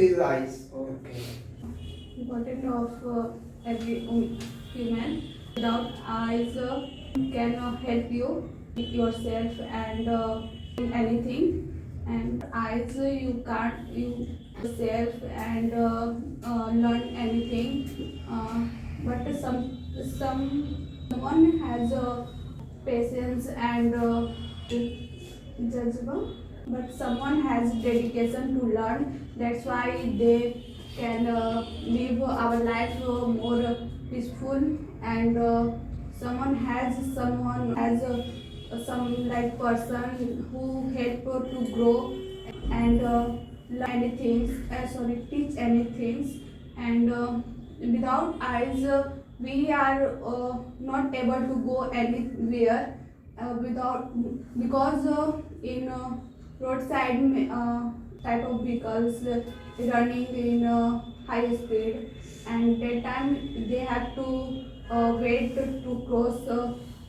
his eyes. Okay. Important of every human. Without eyes can help you yourself and anything. And eyes you can't you yourself and learn anything. But someone has patience and judgment, but someone has dedication to learn. That's why they can live our life more peaceful. And someone has some like person who help to grow and learn anything. Teach anything. And without eyes, we are not able to go anywhere without because in roadside type of vehicles running in high speed, and that time they have to wait to cross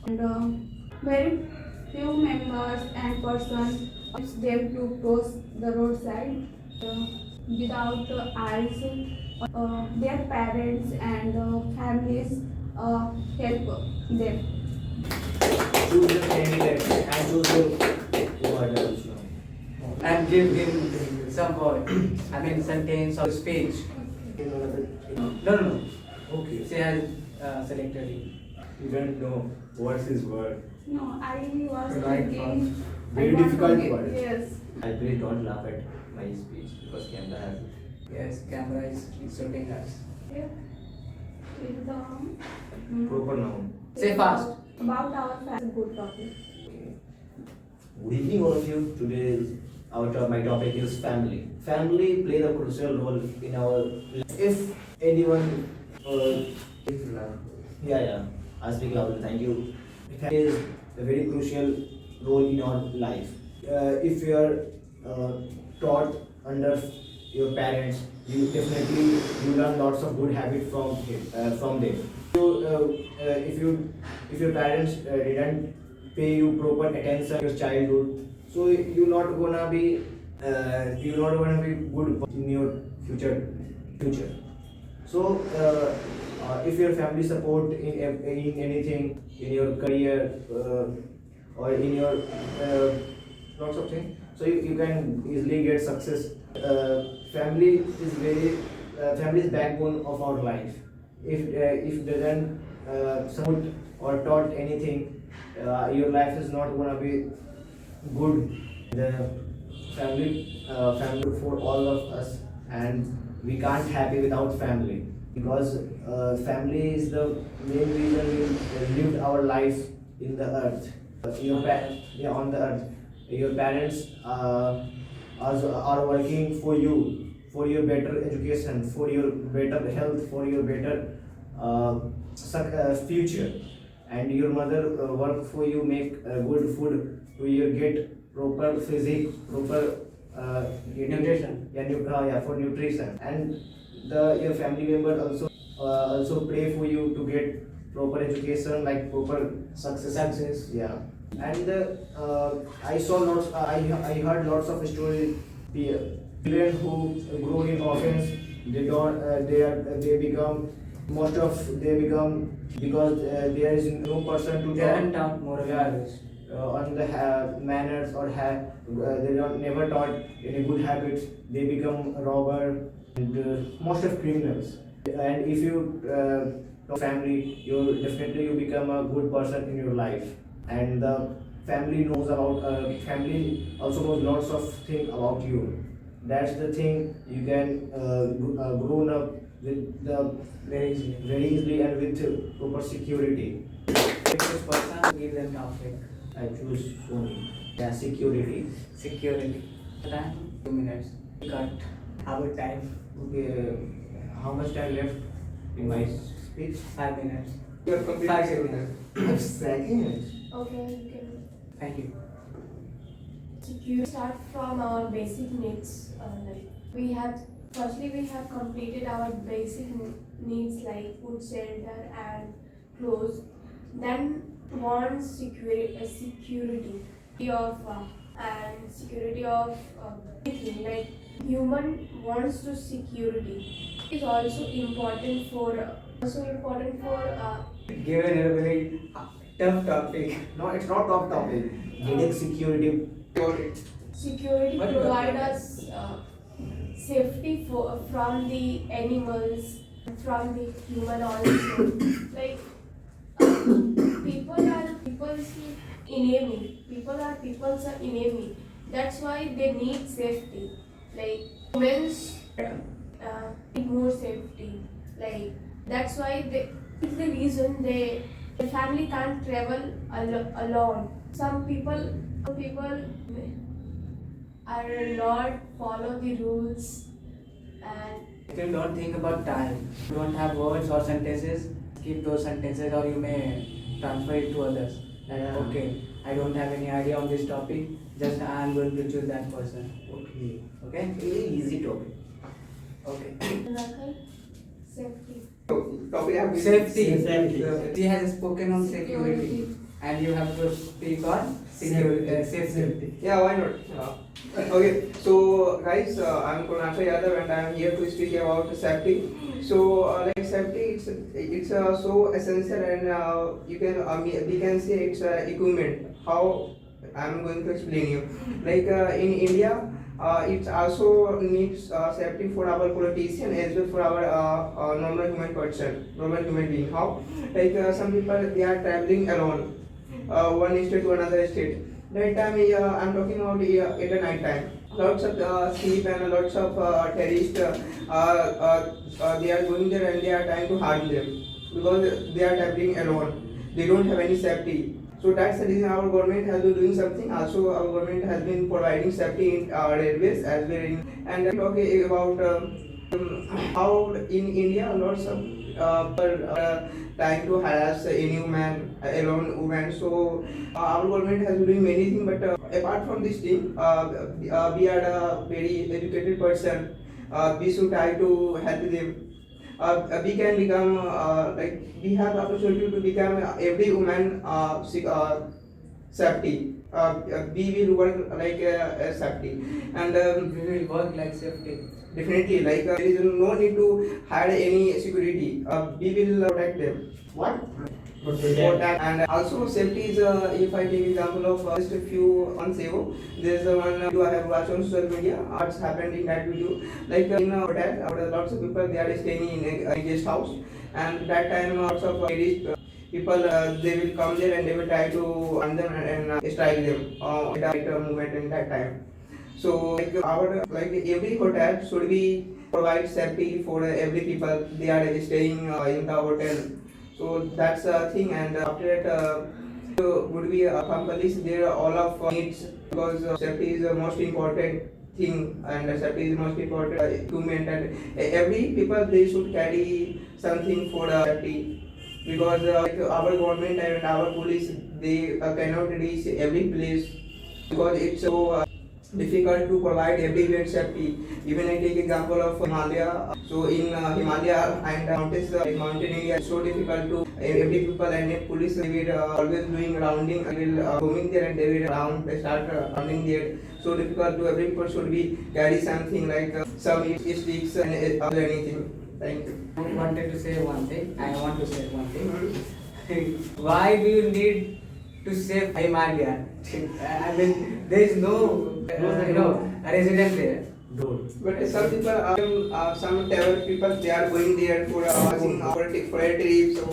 and very few members and person helps them to cross the roadside uh, without eyes. Their parents and families help them. Choose the candidate and choose your word also. And give him some word. I mean sentence or speech. No. Okay. She has selected it. You don't know what's his word. No, I was Right, thinking. very I want to difficult give- word. Yes. I please don't laugh at my speech because camera has it. Yes, camera is shooting us. Yeah. With the Proper noun. Say fast. About our good topic. Good evening, all of you. Today, my topic is family. Family plays a crucial role in our life. If anyone, I speak loudly. Thank you. It is a very crucial role in our life. If you are taught under your parents, you definitely you learn lots of good habits from them. If your parents didn't pay you proper attention in your childhood, so you're not gonna be good in your future. So if your family support in anything in your career or in your lots of things, so you can easily get success. Family is backbone of our life. If doesn't support or taught anything, your life is not gonna be good. The family for all of us, and we can't happy without family because family is the main reason we lived our life in the earth. On the earth, your parents are working for you, for your better education, for your better health, for your better future. And your mother work for you, make good food to you, get proper physique, proper Nutrition. For nutrition. And your family member also pray for you to get proper education, like proper success. Yeah. And I heard lots of stories. Children who grow in orphans, they become because there is no person to They aren't taught moral values. on the manners or they don't never taught any good habits. They become robber and most of criminals. And if you family, you become a good person in your life. And the family knows about family also knows lots of things about you. That's the thing you can grown up with the Very easily. very easily and with proper security. Richest person give them topic. I choose Sony. Yeah, security. Security. Time 2 minutes. Cut our time. Okay, how much time left in my speech? 5 minutes. You are complete 5 seconds. seconds. 5 seconds. Okay, you can. Thank you. You start from our basic needs. We have completed our basic needs like food, shelter, and clothes. Then wants security of everything like human wants to security. It's also important for Given a very tough topic. No, it's not top topic. Getting security. security What provide about- us safety from the animals, from the human also. Like people are people's enemy. People's are enemy. That's why they need safety. Like humans need more safety. Like that's why it's the reason the family can't travel alone. Some people are not follow the rules and If you don't think about time, you don't have words or sentences, keep those sentences or you may transfer it to others. That Yeah. okay, I don't have any idea on this topic, just I am going to choose that person. Okay. Okay? Very easy topic. Okay. safety. Topic have Safety. Safety. He has spoken on security and you have to speak on security, safety. Yeah, why not? Okay, so guys, I'm Kunasha Yadav and I'm here to speak about safety. So, like safety, it's so essential and you can we can say it's equipment. How I'm going to explain you. Like in India, it also needs safety for our politician as well for our normal human person, normal human being. How? Like some people they are traveling alone, one state to another state. That time I'm talking about at the night time. Lots of sheep and lots of terrorists they are going there and they are trying to harm them because they are traveling alone. They don't have any safety. So that's the reason our government has been doing something. Also, our government has been providing safety in railways as well. And talking about how in India lots of people trying to harass any woman, alone woman. So our government has been doing many things. But apart from this thing, we are a very educated person. We should try to help them. We can become like we have the opportunity to become every woman safety. We will work like safety and We will work like safety. definitely like there is no need to hire any security. We will protect them. What? For that. And also safety is if I take example of just a few months ago, there's one video I have watched on social media. What's happened in that video? Like in a hotel, lots of people they are staying in a guest house, and that time lots of people they will come there and they will try to harm them and strike them. That movement in that time. So like our like every hotel should be provide safety for every people they are staying in the hotel. So that's a thing, and after that, would be from police there all of needs because safety is the most important thing, and safety is the most important equipment, and every people they should carry something for safety because like our government and our police they cannot reach every place because it's so difficult to provide everywhere safety. Even I take example of Himalaya. So in Himalaya and mountains, mountain area, it's so difficult to every people and police they will always doing rounding. They will roaming there and they will round. They start rounding there. So difficult to every people should be carry something like some sticks and other anything. Thank you. I wanted to say one thing. I want to say one thing. Why do you need to save Himalaya? I mean, there is no, resident there. Don't. But some people, some travel people, they are going there for for a trip. So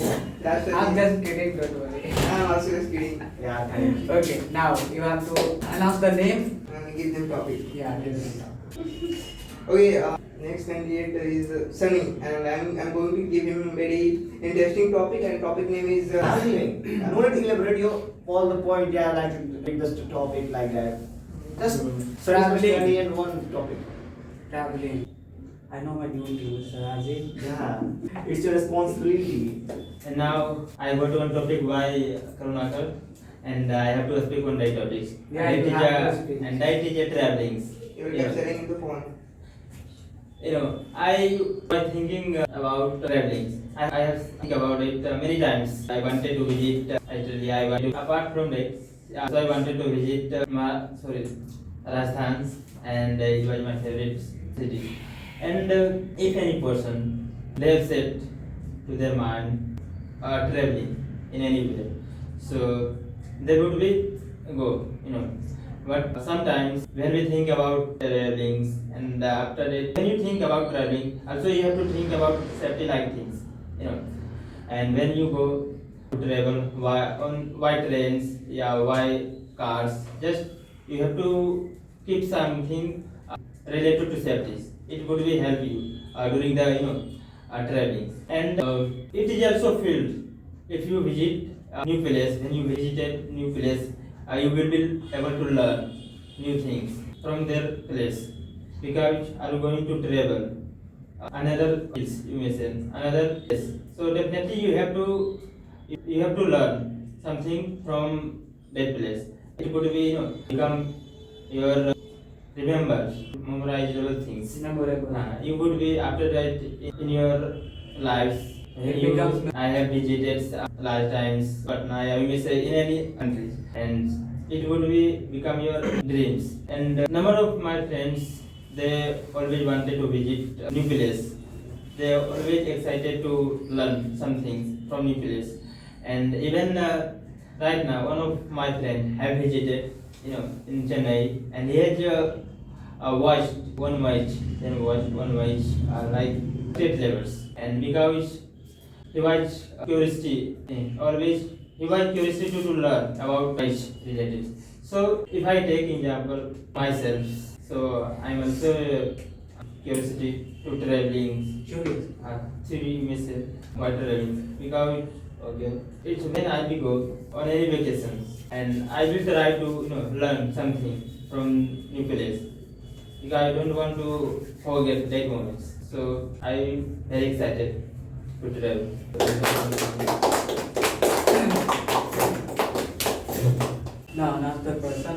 that's the I'm thing. just kidding, don't worry. I'm also just kidding. Yeah, thank you. Okay, now you have to announce the name. And give them topic. Yeah, this is Okay, next candidate is Sunny, and I'm going to give him very interesting topic, and topic name is. Darjeeling. No need to elaborate your all the point. Yeah, like take this topic like that. Just Traveling. study and one topic. traveling. I know my duty, Mr. Rajiv. Yeah, it's your responsibility. And now I go to one topic by Karunakar, and I have to speak on that topics. Yeah, and you have to speak. and I teach a travelings. You're Yeah. selling in the phone. You know, I was thinking about travelings. I have think about it many times. I wanted to visit Italy. I want to, apart from that, also I wanted to visit Rajasthan, and it was my favorite city. And if any person lives it to their mind traveling in anywhere, so they would be go, you know. But sometimes when we think about travelings, and after it, when you think about traveling, also you have to think about safety like things, you know. And when you go to travel why trains, yeah, why cars, just you have to keep something related to safety. It would be help you during the traveling. And it is also filled if you visit a new place. When you visited new place, you will be able to learn new things from their place, because are you going to travel another place, you may say another place. So definitely you have to learn something from that place. It could be become your memorizable things. Memorable. You would be after that in your lives. It becomes- I have visited last times, but now you may say in any country, and it would be become your dreams. And number of my friends, they always wanted to visit a new place. They are always excited to learn some things from new place. And even right now, one of my friends have visited, in Chennai, and he has watched one match, like state levels, and because he was curiosity, always he was curiosity to learn about match related. So if I take example myself, so I'm also curiosity to traveling, Curious. to miss my traveling, because okay, it's when I will go on any vacation, and I will try to learn something from new place, because I don't want to forget that moments. So I'm very excited to travel. Now another person,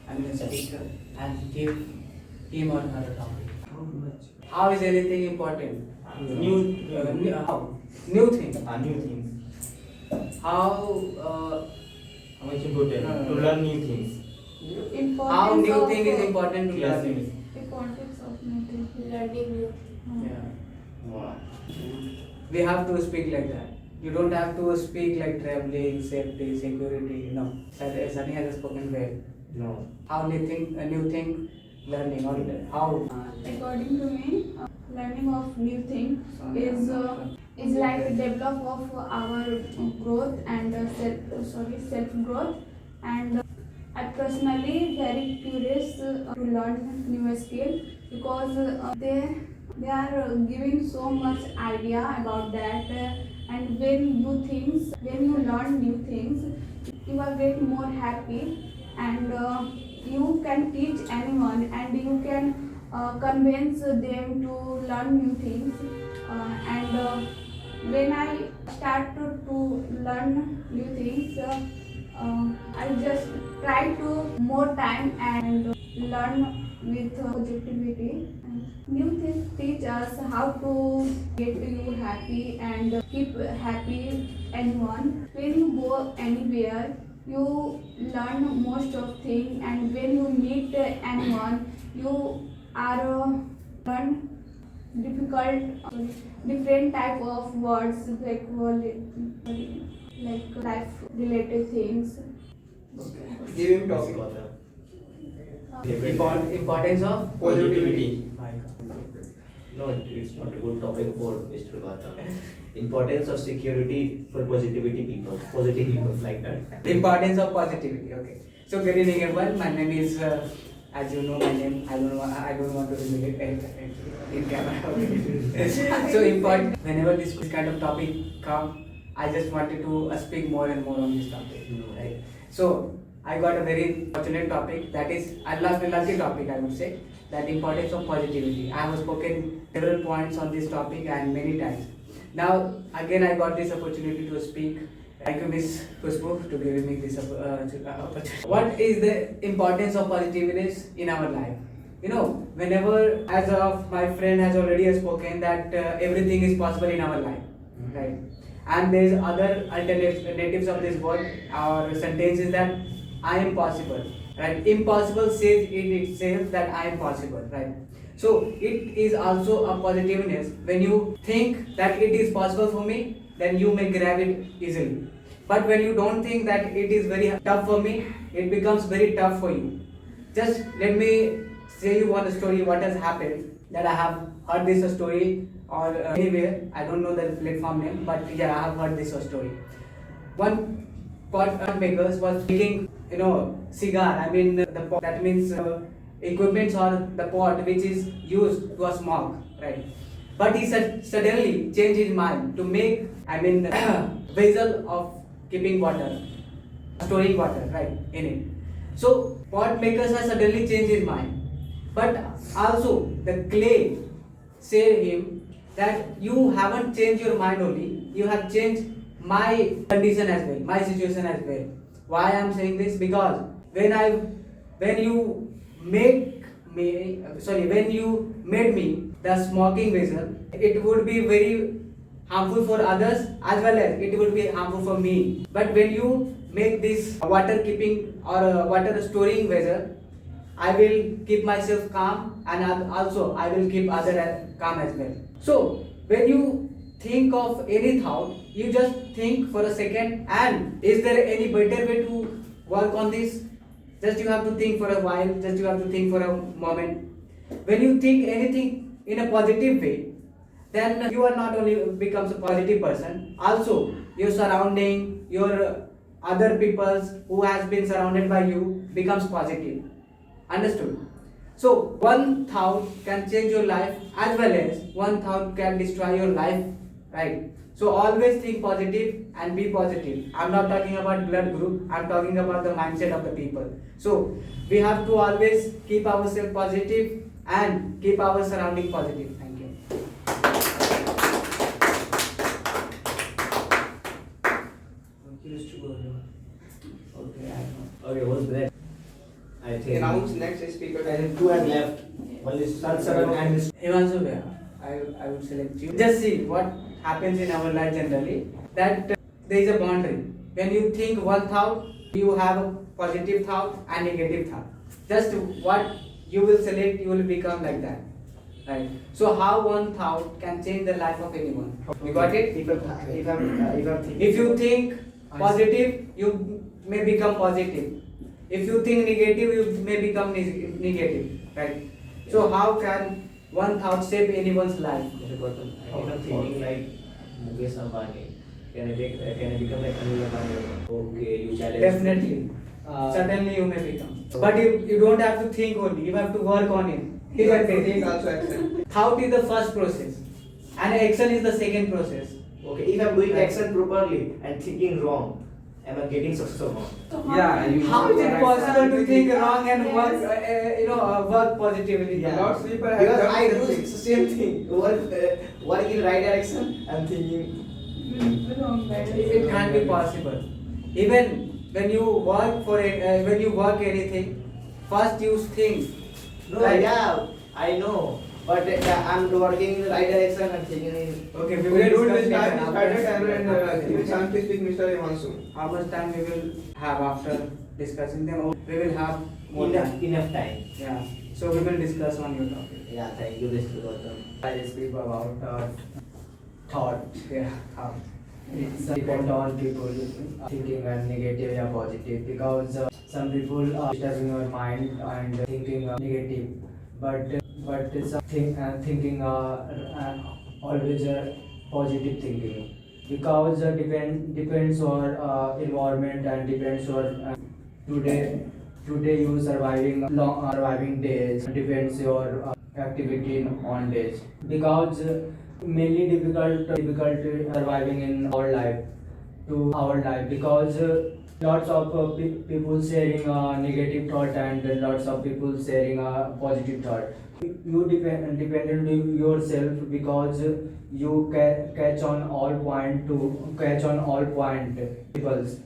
I mean a speaker, and give him or her a topic. How is anything important? New thing. New things. How How much important to learn new things. how new thing is important to Yes, learn? yes. Importance of new thing. Learning new. Yeah. We have to speak like that. You don't have to speak like traveling, safety, security. No. Sunny has spoken well. No. How new thing, learning or how. According to me, learning of new thing is like a develop of our growth and self growth. And I personally very curious to learn new skill, because they are giving so much idea about that. And when you learn new things, you are getting more happy, and you can teach anyone, and you can convince them to learn new things. And when I start to learn new things, I just try to more time and learn with positivity. New things teach us how to get you happy and keep happy anyone. When you go anywhere, you learn most of things, and when you meet anyone, you are learn different type of words, like life related things. Give him topic. Importance of Positivity. No, it's not a good topic for Mr. Gata. Importance of security for positive people like that. Importance of positivity. Okay. So good evening everyone. My name is, as you know my name. I don't want to reveal it in camera. Okay. So important. Whenever this kind of topic come, I just wanted to speak more and more on this topic. Right. So I got a very fortunate topic, that is a lucky topic, I would say, that importance of positivity. I have spoken several points on this topic and many times. Now again I got this opportunity to speak. Thank you, Miss Khushbu, to giving me this opportunity. What is the importance of positivity in our life? Whenever, as of my friend has already spoken, that everything is possible in our life, right? And there is other alternatives of this word or sentences that I am possible. right? Impossible says in itself that I am possible, right? So it is also a positiveness. When you think that it is possible for me, then you may grab it easily. But when you don't think that it is very tough for me, it becomes very tough for you. Just let me say you one story what has happened, that I have heard this story or anywhere, I don't know the platform name, but yeah, I have heard this story. One pot makers was making, cigar. I mean, the pot, that means equipments or the pot which is used to smoke, right? But he suddenly changed his mind to make, vessel of keeping water, storing water, right, in it. So pot makers have suddenly changed his mind. But also the clay said him that you haven't changed your mind only, you have changed my condition as well, my situation as well. Why I am saying this? Because when you made me the smoking vessel, it would be very harmful for others as well as it would be harmful for me. But when you make this water keeping or water storing vessel, I will keep myself calm and also I will keep other calm as well. So when you think of any thought, you just think for a second, and is there any better way to work on this? Just you have to think for a while, just you have to think for a moment. When you think anything in a positive way, then you are not only becomes a positive person, also your surrounding, your other peoples who has been surrounded by you becomes positive. Understood? So one thought can change your life as well as one thought can destroy your life, right? So always think positive and be positive. I'm not talking about blood group, I'm talking about the mindset of the people. So we have to always keep ourselves positive and keep our surrounding positive. Thank you. Okay, what's that? I think Announce next speaker. I think two are left. Only Sarsaram and Himanshu, I would select you. Just see what happens in our life generally, that there is a boundary. When you think one thought, you have a positive thought and negative thought. Just what you will select, you will become like that. Right? So how one thought can change the life of anyone? You got it? If you think positive, you may become positive. If you think negative, you may become negative. Right? So how can one thought save anyone's life? I'm thinking like Mukesh Ambani. Can I become like Anil Ambani? Okay, you challenge. Definitely. Certainly you may become. But you don't have to think only, you have to work on it. You have to think also action. Thought is the first process and action is the second process. Okay, if I'm doing action properly and thinking wrong, am I getting success or not? How is it possible to think wrong and work, work positively? Yeah. Lots of people have Because done I the do same the same thing. Work in right direction, I'm thinking. It can't be possible. Even when you work for it, when you work anything, first you think. No, Right. yeah, I know. But I'm working in the right direction, I'm thinking in. Okay, we We will will discuss start later started after- and give a chance to speak Mr. Himanshu. How much time we will have after discussing them? We will have more time. Enough time. Yeah. So we will discuss on your topic. Yeah, thank you, Mr. Gautam. I speak about thought. Yeah. How? It's depend on people thinking negative or positive, because some people are disturbing your mind and thinking negative, but thinking always positive thinking, because depends on environment and depends on today you surviving days, depends your activity on days, because mainly difficult surviving in our life, because lots of people sharing negative thought and lots of people sharing positive thought. You dependent on yourself, because you catch on all point peoples,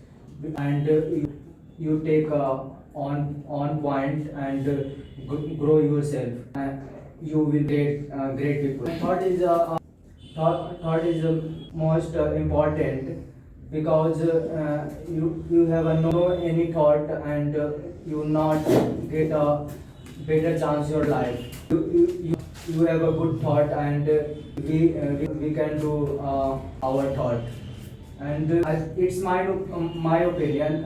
and you take on point and grow yourself, and you will get great people. Thought is most important, because you have no any thought and you not get a better chance your life. You have a good thought and we can do our thought. And it's my opinion.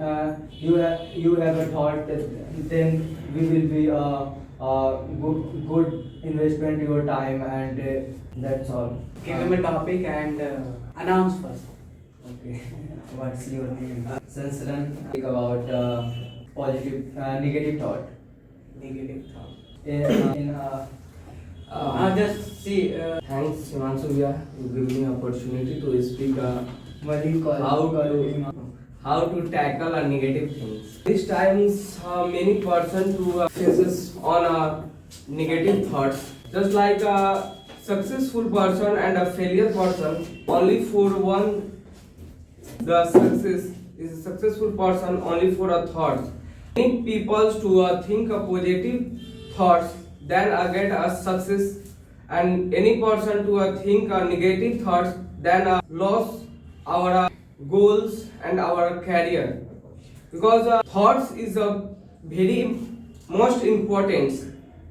You have a thought, then we will be good investment your time, and that's all. Give him a topic and announce first. Okay. What's your name? Sansaran. Speak about positive, negative thought. Negative thought. In Just see. Thanks, Himanshu Vyas. You give me opportunity to speak how to tackle a negative things. These times, many person to faces on negative thoughts. Just like a successful person and a failure person, only for one, the success is a successful person only for a thoughts. Many people to think a positive thoughts, then get a success, and any person to think negative thoughts, then lose our goals and our career. Because thoughts is a very most important.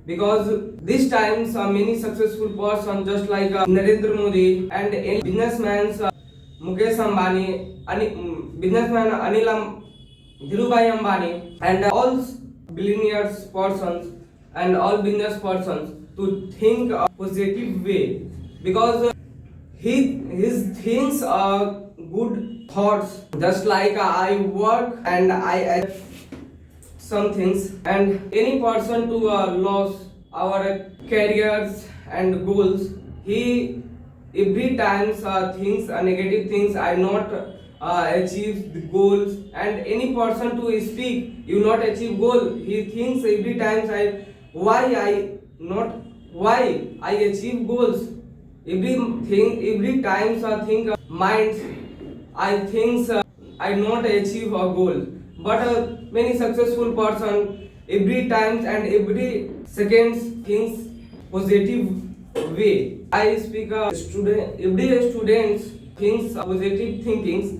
Because these times many successful person just like Narendra Modi and any businessmen Mukesh Ambani, businessman Anil Dhirubhai Ambani, and all billionaires persons and all business persons to think a positive way, because his things are good thoughts. Just like I work and I some things, and any person to lose our careers and goals, he every times thinks negative things. I not achieve the goals, and any person to speak you not achieve goal, he thinks every times why I achieve goals. Every times I think minds I think I not achieve a goal. But many successful person every times and every seconds thinks positive way. I speak every students thinks positive thinkings,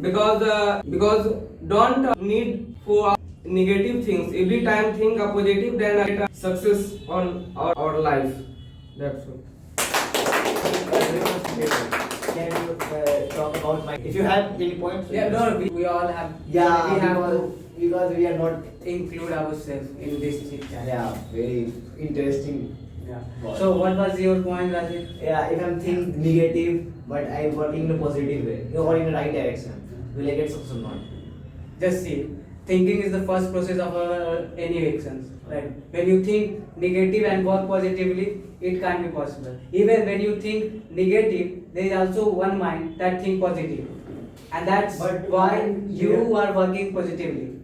because don't need for negative things. Every time think a positive, then get a success on our life. That's all. Can you talk about my? If you have any points. Yeah, no, we all have. Yeah, we have because we are not. to include ourselves in this chit chat. Yeah, very interesting. Yeah. Wow. So what was your point, Rajiv? Yeah, if I'm think negative, but I'm working in a positive way or in the right direction, will I get success or not? Just see, thinking is the first process of any actions. Right? When you think negative and work positively, it can't be possible. Even when you think negative, there is also one mind that think positive, and that's why you are working positively.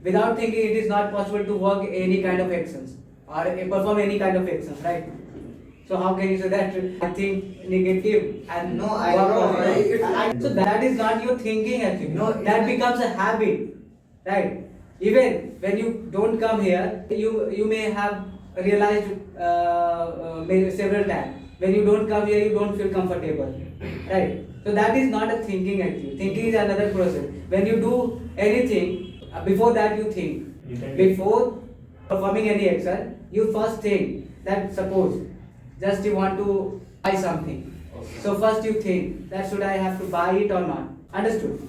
Without thinking, it is not possible to work any kind of actions or perform any kind of actions, right? So how can you say that I think negative and No, I work know. positive? So that is not your thinking actually. No, That becomes a habit, right? Even when you don't come here, you may have realized maybe several times. When you don't come here, you don't feel comfortable, right? So that is not a thinking actually. Thinking is another process. When you do anything, before that you think. Before performing any action, you first think that suppose just you want to buy something. Okay. So first you think that should I have to buy it or not? Understood?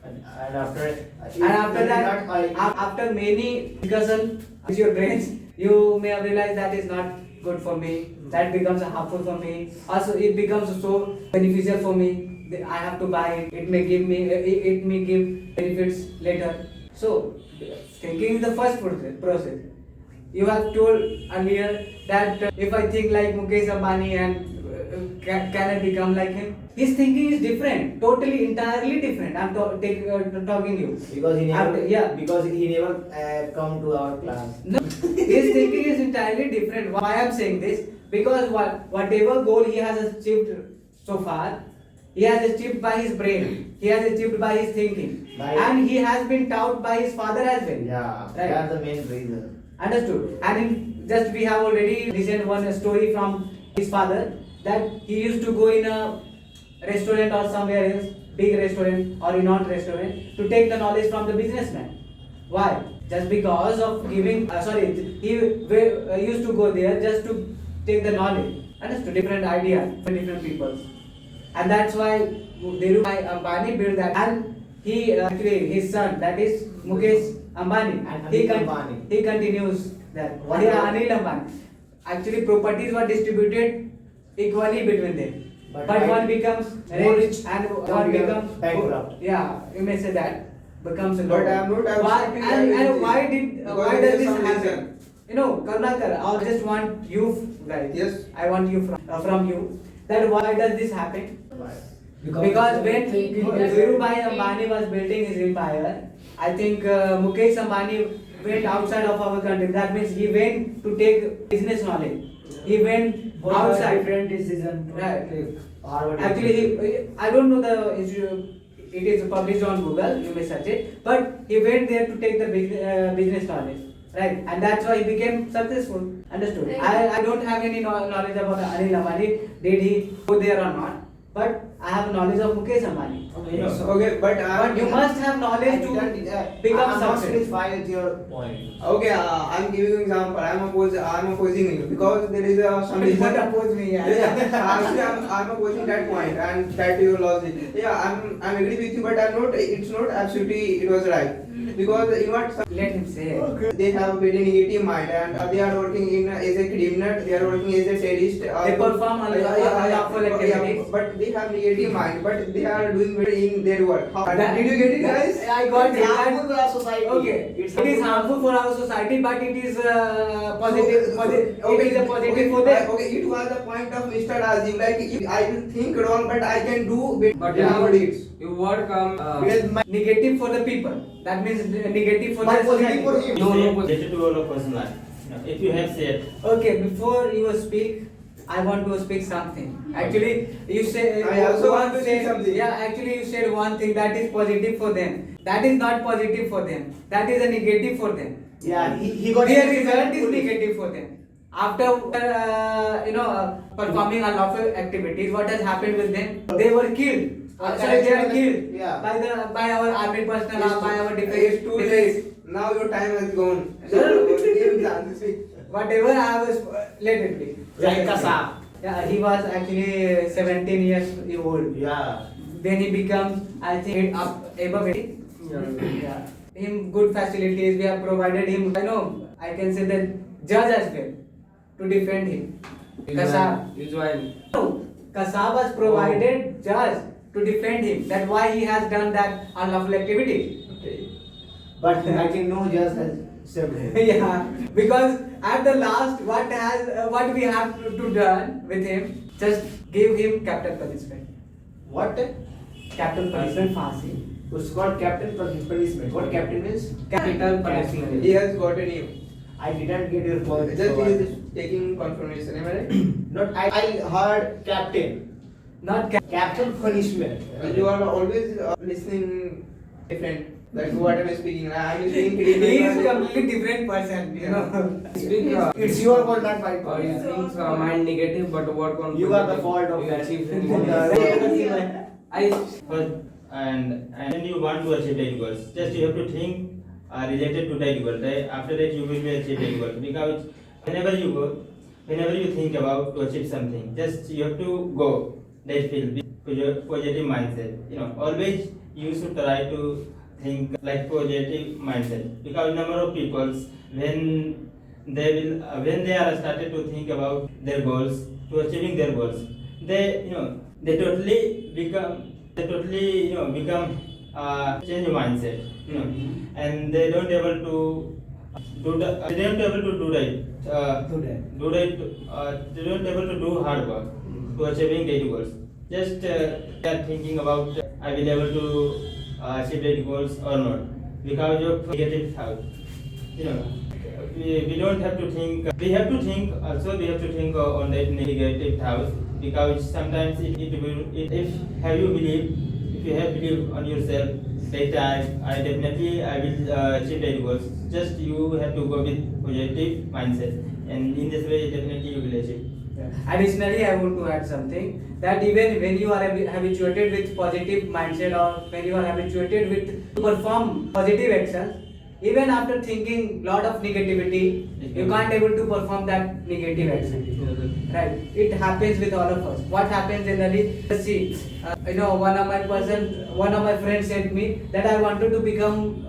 And after that, after many discussion with your brains, you may have realized that is not good for me. That becomes harmful for me. Also, it becomes so beneficial for me. I have to buy it. It may give benefits later. So, thinking is the first process. You have told earlier that if I think like Mukesh Ambani and can I become like him? His thinking is different, totally, entirely different. I'm talking you. because he never, Yeah. because he never come to our class. No, his thinking is entirely different. Why I'm saying this? Because whatever goal he has achieved so far, he has achieved by his brain. He has achieved by his thinking, and he has been taught by his father as well. Yeah, Right. that's the main reason. Understood? And just we have already listened one story from his father that he used to go in a restaurant or somewhere else, big restaurant or renowned restaurant to take the knowledge from the businessman. Why? Just because of giving, he used to go there just to take the knowledge. Understood? Different idea for different people. And that's why Dhirubhai Ambani built that. And he, actually, his son, that is Mukesh Ambani, And he, Anil Ambani. he continues that. What Yeah, about- Anil Ambani. Actually, properties were distributed equally between them. But But right- one becomes more rich rich and than one the becomes bankrupt. Yeah, you may say that becomes a But lower. I'm not Why, accepting and that why it did is- why because does there is this some happen? reason. You know, Karnakar, I just want you guys. Yes. I want you from you that why does this happen? Because when Dhirubhai Ambani was building his empire, I think Mukesh Ambani went outside of our country. That means he went to take business knowledge. He went Both are outside. different decision. to Right. take. Harvard Actually, I don't know the issue. It is published on Google. You may search it. But he went there to take the business knowledge, right? And that's why he became successful. Understood? I don't have any knowledge about Anil Ambani. Did he go there or not? But I have knowledge of Mukesh Ambani. Okay, no. Okay, but But you must have knowledge to become I'm not success. satisfied with your point. Okay, I'm giving you example. I'm opposing you because there is some Don't reason. oppose me. Yeah, actually, I'm opposing that point and that your logic. Yeah, I'm agree with you, but I'm not. It's not absolutely. It was right because in what Let him say. they have a very negative mind and they are working in as a criminal. They are working as a terrorist. They perform unlawful activities. But they have negative mind. But they are doing better in their work. How, That- did you get it, guys? I got It's it. harmful for our society. Okay, it is harmful for our society, but it is positive. It is a positive for them. Okay, it was the point of Mr. Razim. Like, if I will think wrong, but I can do better. But than what it is. you work Negative for the people. That means negative for But the positive society. for him. No, No, no, related to all of personal life. Now, if you have said, Okay, before you speak, I want to speak something. Actually, you say I also one want to say said- something. Yeah, actually, you said one thing that is positive for them. That is not positive for them. That is a negative for them. Yeah, he got Their result is negative for them. After performing unlawful activities, what has happened with them? They were killed. Sorry, they are killed Yeah. by our army personnel, by our It's defense. too late. Now your time has gone. No, no, no. Give chance, speak. Whatever I was, let it be. Like Kasab. Yeah, he was actually 17 years old. Yeah. Then he becomes, I think, above 80. Yeah. Him good facilities, we have provided him, I can say that judge as well to defend him. Kasab. No, Kasab was provided judge to defend him. That's why he has done that unlawful activity. But I think no judge has saved him. Yeah, because at the last, what we have to done with him, just give him capital punishment. What? Capital punishment, Phansi. It's called captain punishment. What captain means? Capital punishment. He has got a name. I didn't get your point. Just so he is taking confirmation. Am I right? Not I heard captain. Not Captain punishment. You are always listening different. Like what am I speaking? I am speaking He is critical. completely different person, speak. It's your fault, not my Or fault. you think mind negative, but work on. You are the fault of you that. achieve I first, and when you want to achieve that goals, just you have to think related to that goal. Right? After that, you will be achieve that goal. Because whenever you think about to achieve something, just you have to go that field with your positive mindset. Always you should try to think like positive mindset. Because number of peoples when they are started to think about their goals, to achieving their goals, they totally become change mindset, and they don't able to do that. They don't able to do that. They don't able to do hard work to achieving their goals. Just they are thinking about I will able to achieve their goals or not because of negative thought. We don't have to think. We have to think also. We have to think on that negative thoughts because sometimes if you have belief on yourself that I definitely I will achieve that goals. Just you have to go with positive mindset, and in this way definitely you will achieve. Additionally, I want to add something that even when you are habituated with positive mindset or when you are habituated with to perform positive actions, even after thinking lot of negativity, you can't able to perform that negative action. Right? It happens with all of us. What happens generally? See, one of my friends said me that I wanted to become,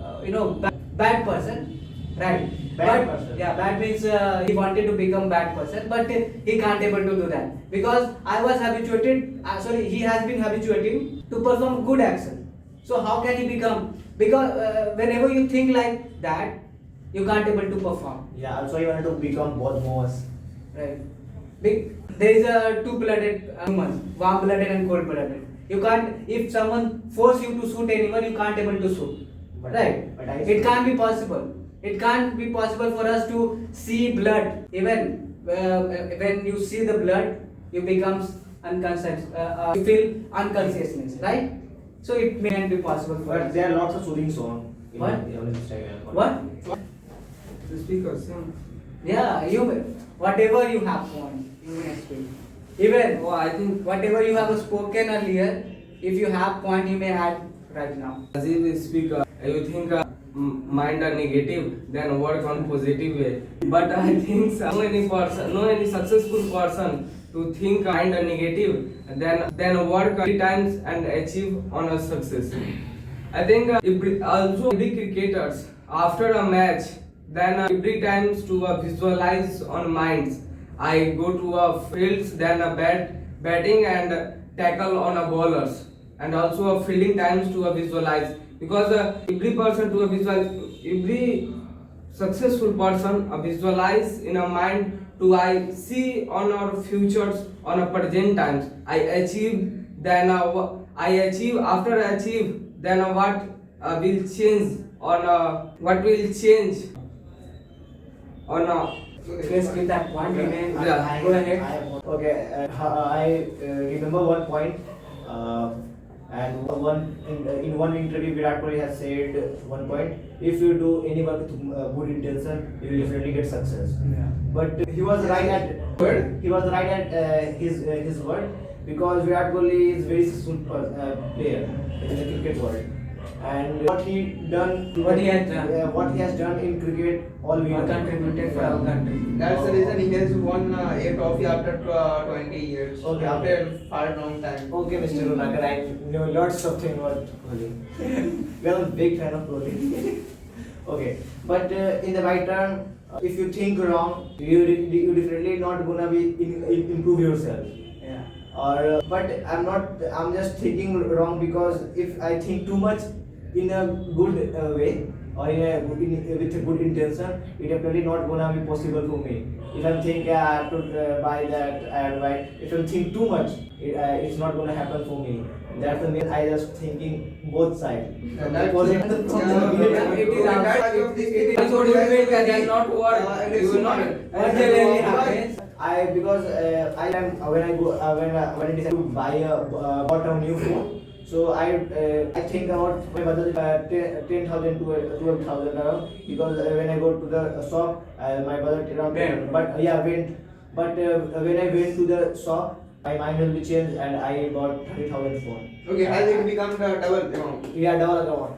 bad person. Right. Bad But person. yeah, bad means he wanted to become bad person, but he can't able to do that because I was habituated. He has been habituating to perform good action. So how can he become? Because whenever you think like that, you can't able to perform. Yeah, also I wanted to become both Moas. Right. There is a two-blooded humans, warm-blooded and cold-blooded. You can't. If someone force you to shoot anyone, you can't able to shoot. But- Right. but I- It can't be possible. It can't be possible for us to see blood. Even when you see the blood, you becomes unconscious. You feel unconsciousness, right? So it may be possible for But us. there are lots of soothing songs. What? On Instagram. What? The speakers. Yeah, whatever you have point, you may speak. Even Oh, I think whatever you have spoken earlier, if you have point, you may add right now. as if we speak, you think mind are negative, then work on positive way. But I think no any successful person to think mind are negative, then work 3 times and achieve on a success. I think every cricketers after a match, then every times to visualize on minds. I go to a fields, then a batting and tackle on a bowlers, and also a fielding times to visualize, because every person to every successful person visualize in a mind to I see on our futures on a present times. I achieve, then I achieve, after I achieve, then what will change on what will change on Let's keep that point. You may Yeah. go ahead. Okay, I remember one point, and in one interview, Virat Kohli has said one point: if you do any work with good intention, you will definitely get success. Yeah. But he was right at word. He was right at his word, because Virat Kohli is very successful player in the cricket world. And what he has done, what he has done in cricket, all we Or know. contributed for our country. That's the reason he has won a trophy after 20 years. Okay. After a far long time. Okay, Mr. Runakar, I know lots of things about Kohli. We are a big fan of Kohli. Okay, but in the right turn, if you think wrong, you definitely not gonna be improve yourself. Yeah. Or but I'm just thinking wrong, because if I think too much in a good way, or with a good intention, it definitely not gonna be possible for me. If I'm thinking I have to buy that and buy, if I'm think too much, it's not gonna happen for me. That's the main. I just thinking both sides. Yeah, that's- Positive and It is motivate that does not work. You will not. What really happens? Because I am when I go when I decide to buy bought a new phone, so I think about my budget 10,000 to 12,000 around, because when I go to the shop, my budget around Went. but when I went to the shop, my mind will be changed and I bought 30,000 phone. Okay, has it become the double amount? Yeah, double account.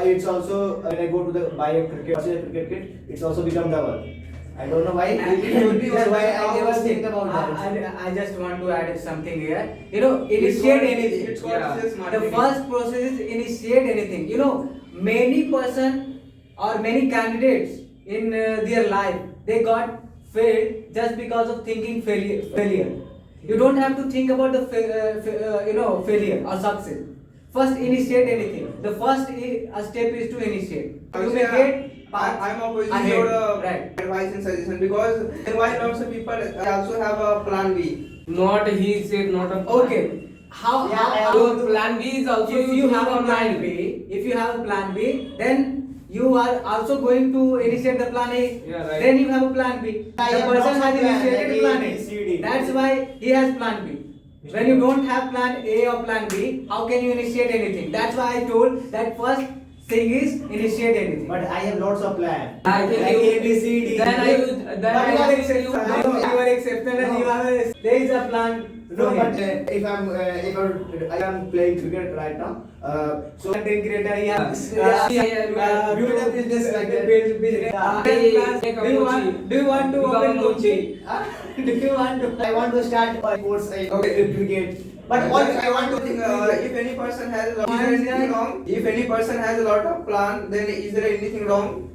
It's also when I go to the buy a cricket kit, it's also become double. I don't know why. That's why I never think about that. I just want to add something here. Initiate anything. It's called Yeah. sales The marketing. first process is initiate anything. Many person or many candidates in their life, they got failed just because of thinking failure. You don't have to think about the failure or success. First, initiate anything. The first step is to initiate. You may get. I'm opposing ahead. your Right. advice and suggestion, because why lots of people also have a plan B. not he said not a Okay. How? So plan B is also If you have a plan B, then you are also going to initiate the plan A. Yeah, right. Then you have a plan B. I The have person lots of has plans, initiated like plan A, B, C, D. A. That's why he has plan B. When you don't have plan A or plan B, how can you initiate anything? That's why I told that first thing is initiate anything. But I have lots of plans. I think like you- A, B, C, D. then I would- then But I you are think exceptional. you- You are exceptional and you have there is a plan. No, but if I am playing cricket right now, so Content creator, Yeah, build a business like that. build business. Make a Do you mochi. want? Do you want to Become open a mochi. mochi? Do you want to? I want to start sports like cricket. But What what I want to think, if any person has, is there anything wrong? If any person has a lot of plan, then is there anything wrong?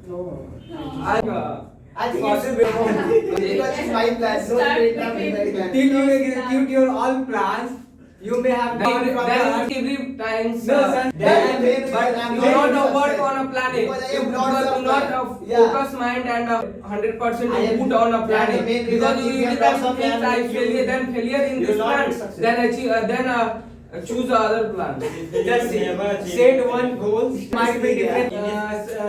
I think it's a bit wrong. Because it's my plan. No great plan is my plan. Till you execute your all plans, you may have gone from Then the every time, No, son. Then maybe but I'm you not not work success. on a planet. Because I You have lots do of not plan. Yeah. focus mind and 100% I am- put on a Yeah, planet. the main Because reason you if you will have lots of think plan, I you- failure, then failure in you this will not plan, be success. then achieve, choose the other plan. Just set one goal. Might be different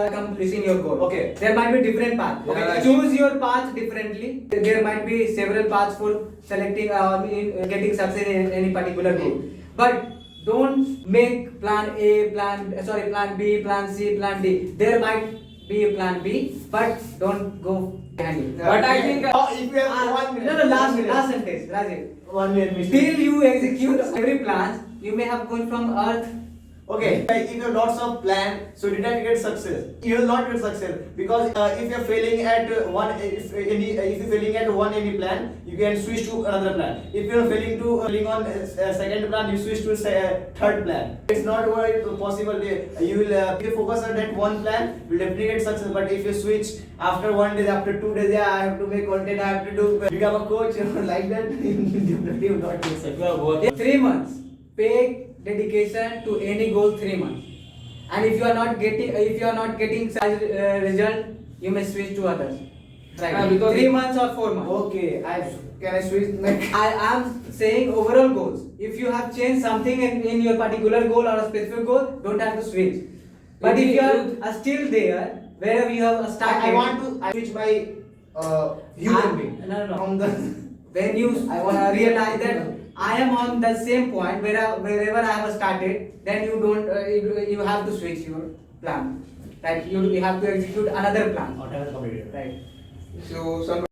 accomplishing your goal. Okay. There might be different paths. Yeah, Okay. right. Choose your path differently. There might be several paths for selecting getting success in any particular goal. But don't make plan A, plan B, plan C, plan D. There might be a plan B, but don't go behind it. But I think If you have 1 minute. No, last sentence, Rajiv. 1 minute. Mr. Till you execute every plan, you may have gone from Earth. Okay, like if you have lots of plan, so did not get success. You will not get success because if you are failing at if you're failing at any plan, you can switch to another plan. If you are failing on second plan, you switch to third plan. It's not possible. You will if you focus on that one plan, you will definitely get success. But if you switch after 1 day, after 2 days, yeah, I have to make content, I have to do become a coach like that, you will not get success. 3 months. Pay dedication to any goal 3 months. And if you are not getting such result, you may switch to others. Right. Because 3 months or 4 months. Okay, can I switch? I am saying overall goals. If you have changed something in your particular goal or a specific goal, don't have to switch. But if you are still there, wherever you have started, I want to switch my human being. No. From the When you realize that I am on the same point wherever I have started, then you don't you have to switch your plan. Right? You have to execute another plan. Whatever completed. Right. So some